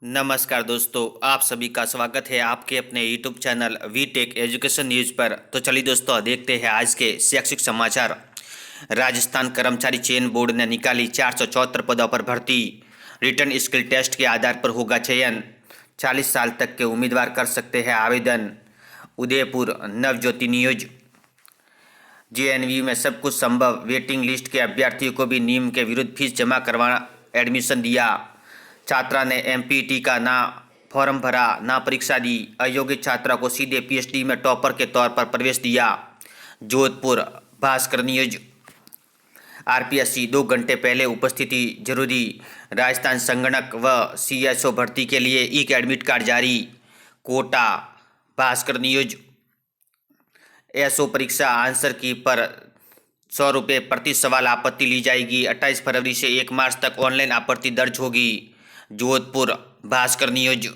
नमस्कार दोस्तों, आप सभी का स्वागत है आपके अपने YouTube channel We Tech Education News पर। तो चलिए दोस्तों, देखते हैं आज के शैक्षिक समाचार। राजस्थान कर्मचारी चयन बोर्ड ने निकाली 474 पदों पर भर्ती। रिटन स्किल टेस्ट के आधार पर होगा चयन। 40 साल तक के उम्मीदवार कर सकते हैं आवेदन। उदयपुर नवज्योति न्यूज। जेएनयू में सब कुछ संभव, वेटिंग लिस्ट के अभ्यर्थियों को भी नियम के विरुद्ध फीस जमा करवा एडमिशन दिया। छात्रा ने एमपीटी का ना फॉर्म भरा ना परीक्षा दी। अयोग्य छात्रा को सीधे पीएचडी में टॉपर के तौर पर प्रवेश दिया। जोधपुर भास्कर न्यूज। आरपीएससी 2 घंटे पहले उपस्थिति जरूरी। राजस्थान संगणक व सीएसओ भर्ती के लिए ई एडमिट कार्ड जारी। कोटा भास्कर न्यूज। एसओ परीक्षा आंसर की पर 100 रुपये प्रति सवाल आपत्ति ली जाएगी। 28 फरवरी से 1 मार्च तक ऑनलाइन आपत्ति दर्ज होगी। जोधपुर भास्कर न्यूज।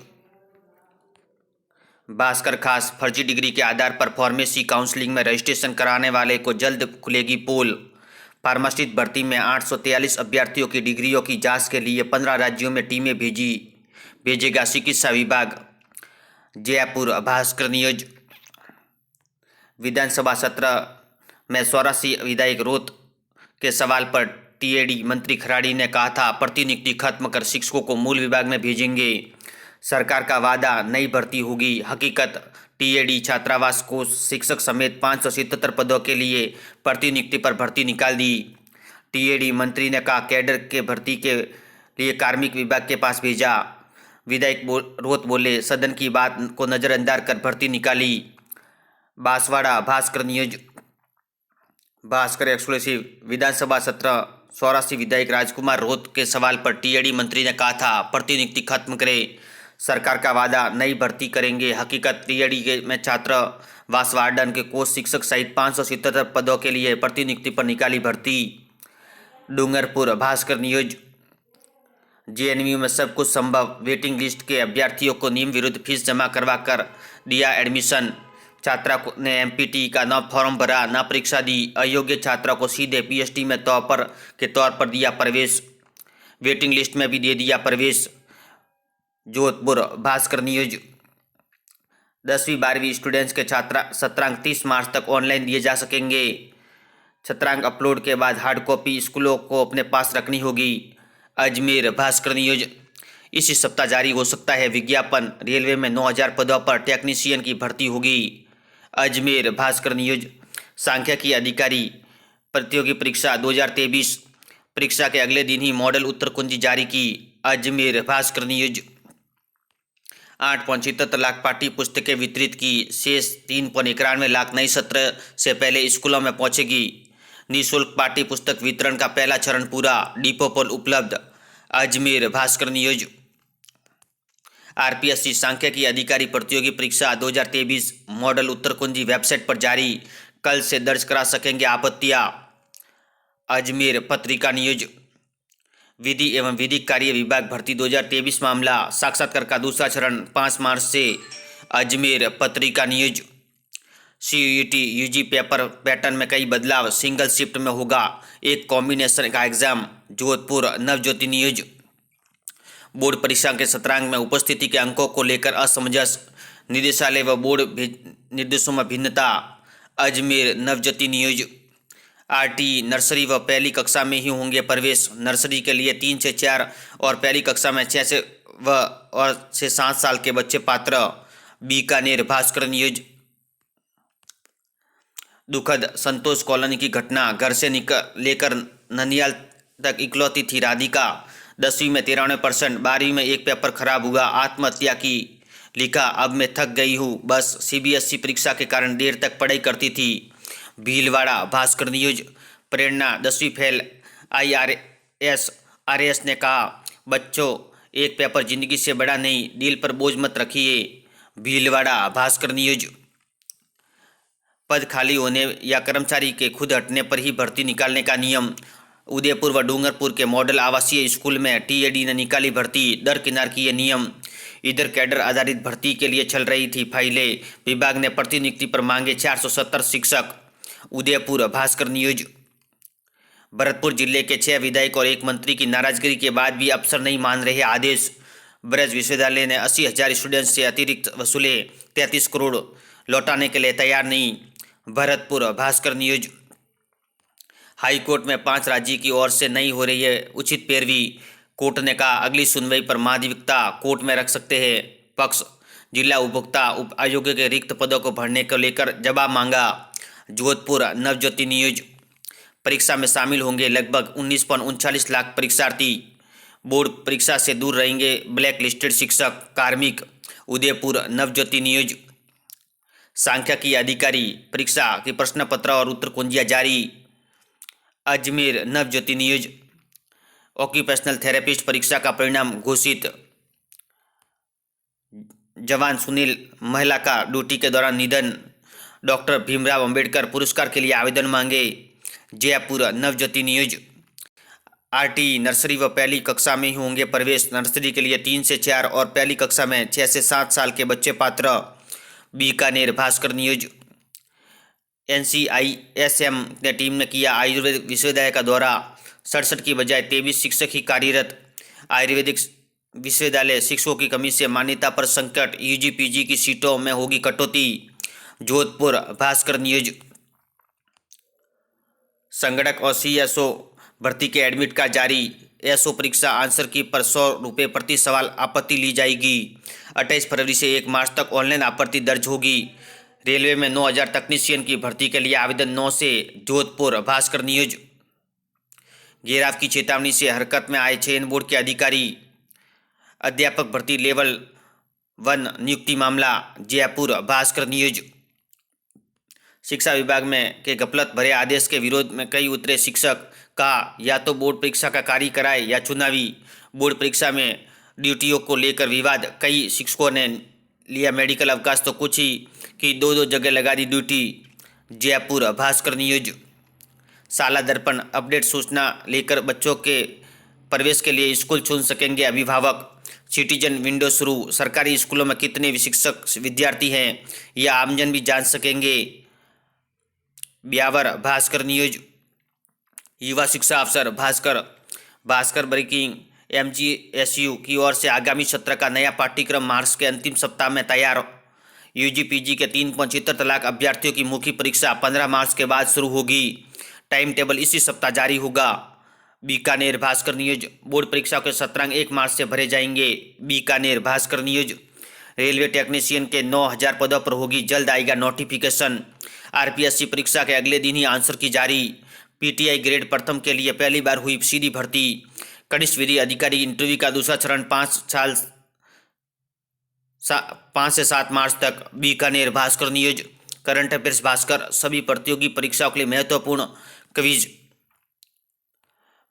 भास्कर खास, फर्जी डिग्री के आधार पर फार्मेसी काउंसलिंग में रजिस्ट्रेशन कराने वाले को जल्द खुलेगी पोल। फार्मासिस्ट भर्ती में 843 अभ्यर्थियों की डिग्रियों की जांच के लिए 15 राज्यों में टीमें भेजेगा चिकित्सा विभाग। जयपुर भास्कर न्यूज। विधानसभा सत्र में 84 विधायक रोत के सवाल पर टीएडी मंत्री खराड़ी ने कहा था, प्रतिनियुक्ति खत्म कर शिक्षकों को मूल विभाग में भेजेंगे। सरकार का वादा, नई भर्ती होगी हकीकत। टीएडी छात्रावास को शिक्षक समेत 577 पदों के लिए प्रतिनियुक्ति पर भर्ती निकाल दी। टीएडी मंत्री ने कहा, कैडर के भर्ती के लिए कार्मिक विभाग के पास भेजा। विधायक रोत बोले, सदन की बात को नजरअंदाज कर भर्ती निकाली। बांसवाड़ा भास्कर न्यूज। भास्कर एक्सक्लूसिव। विधानसभा सत्र 84 विधायक राजकुमार रोत के सवाल पर टीएडी मंत्री ने कहा था, प्रतिनियुक्ति खत्म करें। सरकार का वादा, नई भर्ती करेंगे हकीकत। टीएडी के में छात्रावास वार्डन के कोष शिक्षक सहित 577 पदों के लिए प्रतिनियुक्ति पर निकाली भर्ती। डूंगरपुर भास्कर न्यूज। जेएनयू में सब कुछ संभव, वेटिंग लिस्ट के अभ्यर्थियों को नियम विरुद्ध फीस जमा करवा कर दिया एडमिशन। छात्रा ने एमपीटी का ना फॉर्म भरा ना परीक्षा दी। अयोग्य छात्रा को सीधे पीएचडी में टॉपर के तौर पर दिया प्रवेश। वेटिंग लिस्ट में भी दे दिया प्रवेश। जोधपुर भास्कर न्यूज। 10वीं 12वीं स्टूडेंट्स के छात्रा छात्रांक 30 मार्च तक ऑनलाइन दिए जा सकेंगे। छात्रांक अपलोड के बाद हार्ड कॉपी स्कूलों को अपने पास रखनी होगी। अजमेर भास्कर न्यूज। इसी सप्ताह जारी हो सकता है विज्ञापन। रेलवे में 9000 पदों पर टेक्नीशियन की भर्ती होगी। अजमेर भास्कर न्यूज। सांख्यिकी अधिकारी प्रतियोगी परीक्षा 2023, परीक्षा के अगले दिन ही मॉडल उत्तर कुंजी जारी की। अजमेर भास्कर न्यूज। 8.77 लाख पाठ्य पुस्तकें वितरित की। शेष 3.91 लाख नई सत्र से पहले स्कूलों में पहुंचेगी। निःशुल्क पाठ्य पुस्तक वितरण का पहला चरण पूरा, डिपो पर उपलब्ध। अजमेर भास्कर न्यूज। आरपीएससी सांख्यिकी अधिकारी प्रतियोगी परीक्षा 2023 मॉडल उत्तर कुंजी वेबसाइट पर जारी। कल से दर्ज करा सकेंगे आपत्तियां। अजमेर पत्रिका न्यूज। विधि एवं विधिक कार्य विभाग भर्ती 2023 मामला, साक्षात्कार का दूसरा चरण 5 मार्च से। Ajmer Patrika news. CUET UG paper pattern में कई बदलाव, सिंगल शिफ्ट में होगा एक कॉम्बिनेशन का exam. Jodhpur Navjyoti news. Board परीक्षा के शतरंज में उपस्थिति के अंकों को लेकर असमंजस, निदेशालय व बोर्ड निर्देशों में भिन्नता। Ajmer Navjyoti news. RT nursery व पहली कक्षा में ही होंगे प्रवेश। नर्सरी के लिए 3 से 4 और पहली कक्षा में 6 से 7 साल के बच्चे पात्र। बीकानेर भास्कर न्यूज। दुखद संतोष कॉलोनी की घटना, घर से लेकर ननियाल तक इकलौती थी राधिका। 10वीं में 93%, 12वीं में एक पेपर खराब हुआ, आत्महत्या की। लिखा, अब मैं थक गई हूँ, बस सीबीएसई परीक्षा के कारण देर तक पढ़ाई करती थी। भीलवाड़ा भास्कर न्यूज। प्रेरणा 10वीं फेल, आरएस ने कहा, बच्चों एक पेपर जिंदगी से बड़ा नहीं, दिल पर बोझ मत रखिए। भीलवाड़ा भास्कर न्यूज। पद खाली होने या कर्मचारी के खुद हटने पर ही भर्ती निकालने का नियम। उदयपुर व डूंगरपुर के मॉडल आवासीय स्कूल में टीएडी ने निकाली भर्ती, दरकिनार किए नियम। इधर कैडर आधारित भर्ती के लिए चल रही थी फाइलें। विभाग ने प्रतिनियुक्ति पर मांगे 470 शिक्षक। उदयपुर भास्कर न्यूज। भरतपुर जिले के 6 विधायक और 1 मंत्री की नाराजगी के बाद भी अफसर नहीं मान रहे आदेश। ब्रज विश्वविद्यालय ने 80,000 स्टूडेंट्स से अतिरिक्त वसूले 33 करोड़ लौटाने के लिए तैयार नहीं। Bharatpur Bhaskar news. High court में 5 राज्य की ओर से नहीं हो रही है उचित पैरवी। कोर्ट ने कहा अगली सुनवाई पर महाधिवक्ता कोर्ट में रख सकते हैं पक्ष। जिला उपभोक्ता उप आयोग के रिक्त पदों को भरने को लेकर जवाब मांगा। जोधपुर नवज्योति न्यूज। परीक्षा में शामिल होंगे लगभग 19.39 लाख परीक्षार्थी। बोर्ड परीक्षा से दूर रहेंगे ब्लैक लिस्टेड शिक्षक कार्मिक। उदयपुर नवज्योति न्यूज। सांख्यिकी अधिकारी परीक्षा के प्रश्न पत्र और उत्तर कुंजियां जारी। Ajmer Navjyoti news. Occupational therapist परीक्षा का परिणाम घोषित। जवान सुनील महिला का ड्यूटी के दौरान निधन। डॉक्टर भीमराव अंबेडकर पुरस्कार के लिए आवेदन मांगे। Jaipur Navjyoti news. RT nursery व पहली कक्षा में ही होंगे प्रवेश। नर्सरी के लिए 3 से 4 और पहली कक्षा में 6 से 7 साल के बच्चे पात्र। बीकानेर भास्कर न्यूज। NCISM ने टीम ने किया आयुर्वेदिक विश्वविद्यालय का दौरा। 67 की बजाय 23 शिक्षक ही कार्यरत। आयुर्वेदिक विश्वविद्यालय शिक्षकों की कमी से मान्यता पर संकट। UG PG की सीटों में होगी कटौती। जोधपुर भास्कर न्यूज। संगणक और CSO भर्ती के एडमिट कार्ड जारी। SO परीक्षा आंसर की पर 100 रुपये प्रति सवाल आपत्ति ली जाएगी। 28 फरवरी से 1 मार्च तक ऑनलाइन आपत्ति दर्ज होगी। रेलवे में 9,000 तकनीशियन की भर्ती के लिए आवेदन 9 से। जोधपुर भास्कर न्यूज। घेराव की चेतावनी से हरकत में आए चयन बोर्ड के अधिकारी। अध्यापक भर्ती लेवल 1 नियुक्ति मामला। जयपुर भास्कर न्यूज। शिक्षा विभाग में के गफलत भरे आदेश के विरोध में कई उतरे शिक्षक। कहा या तो बोर्ड परीक्षा का कार्य कराए या चुनावी। बोर्ड परीक्षा में ड्यूटियों को लेकर विवाद। कई शिक्षकों ने लिया मेडिकल अवकाश तो कुछ ही की 2-2 जगह लगा दी ड्यूटी। जयपुर भास्कर न्यूज। शाला दर्पण अपडेट सूचना लेकर बच्चों के प्रवेश के लिए स्कूल चुन सकेंगे अभिभावक। सिटीजन विंडो शुरू। सरकारी स्कूलों में कितने शिक्षक विद्यार्थी हैं यह आमजन भी जान सकेंगे। ब्यावर भास्कर न्यूज। युवा शिक्षा अफसर भास्कर ब्रेकिंग। MGSU की ओर से आगामी सत्र का नया पाठ्यक्रम मार्च के अंतिम सप्ताह में तैयार। UG PG के 3.75 लाख अभ्यर्थियों की मुख्य परीक्षा 15 मार्च के बाद शुरू होगी। टाइम टेबल इसी सप्ताह जारी होगा। बीकानेर भास्कर न्यूज। बोर्ड परीक्षाओं के सत्रांक 1 मार्च से भरे जाएंगे। Bikaner Bhaskar news. Railway technician के 9,000 पदों पर होगी जल्द आएगा नोटिफिकेशन। RPSC परीक्षा के अगले दिन ही आंसर की जारी। PTI ग्रेड प्रथम के लिए पहली बार हुई सीधी भर्ती। कनिष्ठ विधि अधिकारी इंटरव्यू का दूसरा चरण 5 से 7 मार्च तक। Bikaner Bhaskar news. Current affairs Bhaskar. सभी प्रतियोगी परीक्षाओं के लिए महत्वपूर्ण क्विज।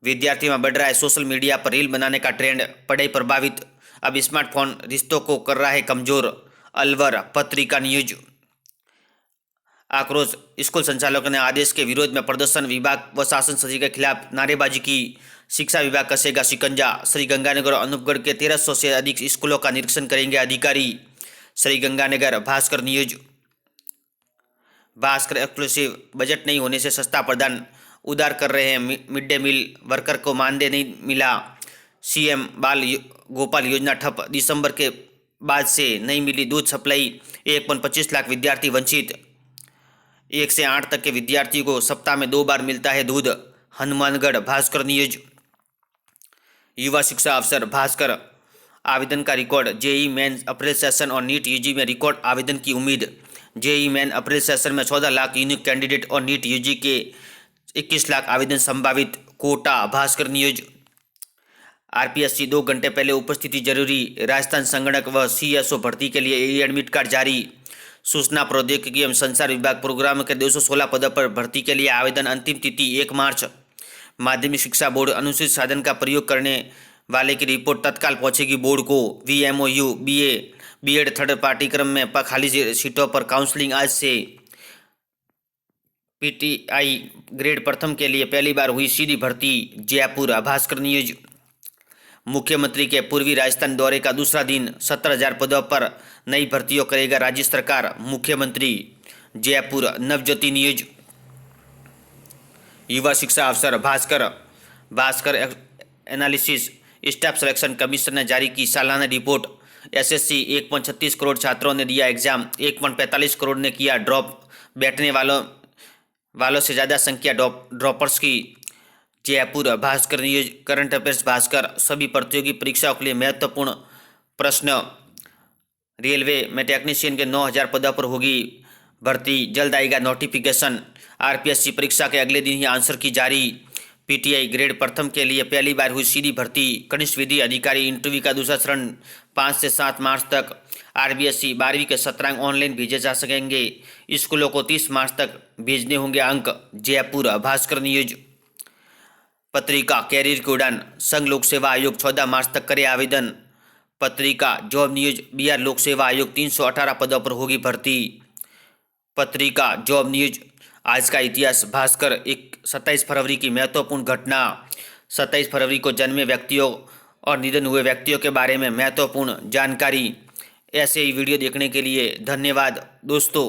विद्यार्थियों में बढ़ रहा है सोशल मीडिया पर रील बनाने का ट्रेंड। पढ़ाई प्रभावित। अब स्मार्टफोन रिश्तों को कर रहा है कमजोर। अलवर पत्रिका न्यूज। आक्रोश। स्कूल संचालकों ने आदेश के विरोध में प्रदर्शन। विभाग व शासन सचिव के खिलाफ नारेबाजी की। शिक्षा विभाग कसेगा शिकंजा। श्रीगंगानगर और अनूपगढ़ के 1300 से अधिक स्कूलों का निरीक्षण करेंगे अधिकारी। Sriganganagar Bhaskar news. Bhaskar exclusive. Budget नहीं होने से सस्ता प्रदान उधार कर रहे हैं मिड डे मील वर्कर को मानदेय नहीं मिला। CM बाल गोपाल योजना ठप। दिसंबर के बाद से नहीं मिली दूध सप्लाई। 1.25 लाख विद्यार्थी वंचित। 1 से 8 तक के विद्यार्थियों को सप्ताह में 2 बार मिलता है दूध। हनुमानगढ़ भास्कर न्यूज। युवा शिक्षा अफसर भास्कर। आवेदन का रिकॉर्ड। JEE मेंस अप्रैल सेशन और नीट UG में रिकॉर्ड आवेदन की उम्मीद। JEE मेन अप्रैल सेशन में 14 लाख यूनिक कैंडिडेट और नीट UG के 21 लाख आवेदन संभावित। कोटा भास्कर न्यूज। RPSC 2 घंटे पहले उपस्थिति जरूरी। राजस्थान संगणक व CSO भर्ती के लिए एडमिट कार्ड जारी। सूचना प्रौद्योगिकी एवं संचार विभाग प्रोग्राम के 216 पदों पर भर्ती के लिए आवेदन अंतिम तिथि 1 मार्च। माध्यमिक शिक्षा बोर्ड अनुसूचित साधन का प्रयोग करने वाले की रिपोर्ट तत्काल पहुंचेगी बोर्ड को। VMOU BA B.Ed थर्ड पाठ्यक्रम में खाली सीटों पर काउंसलिंग आज से। PTI ग्रेड प्रथम के लिए पहली बार हुई सीधी भर्ती। जयपुर भास्कर न्यूज। मुख्यमंत्री के पूर्वी राजस्थान दौरे का दूसरा दिन। 17,000 पदों पर नई भर्तियों करेगा राज्य सरकार। मुख्यमंत्री। जयपुर नवज्योति न्यूज। युवा शिक्षा अफसर Bhaskar analysis. Staff selection commission ने जारी की सालाना रिपोर्ट। एसएससी 1.36 करोड़ छात्रों ने दिया एग्जाम, 1.45 करोड़ ने किया ड्रॉप। बैठने वालों से ज़्यादा संख्या ड्रॉपर्स की। Jaipur Bhaskar news current affairs Bhaskar. सभी प्रतियोगी परीक्षाओं के लिए महत्वपूर्ण प्रश्न। रेलवे में टेक्नीशियन के 9,000 पदों पर होगी भर्ती, जल्द आएगा नोटिफिकेशन। आरपीएससी परीक्षा के अगले दिन ही आंसर की जारी। पीटीआई ग्रेड प्रथम के लिए पहली बार हुई सीधी भर्ती। कनिष्ठ विधि अधिकारी इंटरव्यू का दूसरा चरण 5 से 7 मार्च तक। आरबीएसई 12वीं के शतरंग ऑनलाइन भेजे जा सकेंगे। स्कूलों को 30 मार्च तक भेजने होंगे अंक। जयपुर भास्कर न्यूज। पत्रिका कैरियर की उड़ान, संघ लोक सेवा आयोग 14 मार्च तक करे आवेदन। पत्रिका जॉब न्यूज, बिहार लोक सेवा आयोग 318 पदों पर होगी भर्ती। पत्रिका जॉब न्यूज। आज का इतिहास भास्कर। 27 फरवरी की महत्वपूर्ण घटना। 27 फरवरी को जन्मे व्यक्तियों और निधन हुए व्यक्तियों के बारे में महत्वपूर्ण जानकारी। ऐसे ही वीडियो देखने के लिए धन्यवाद दोस्तों।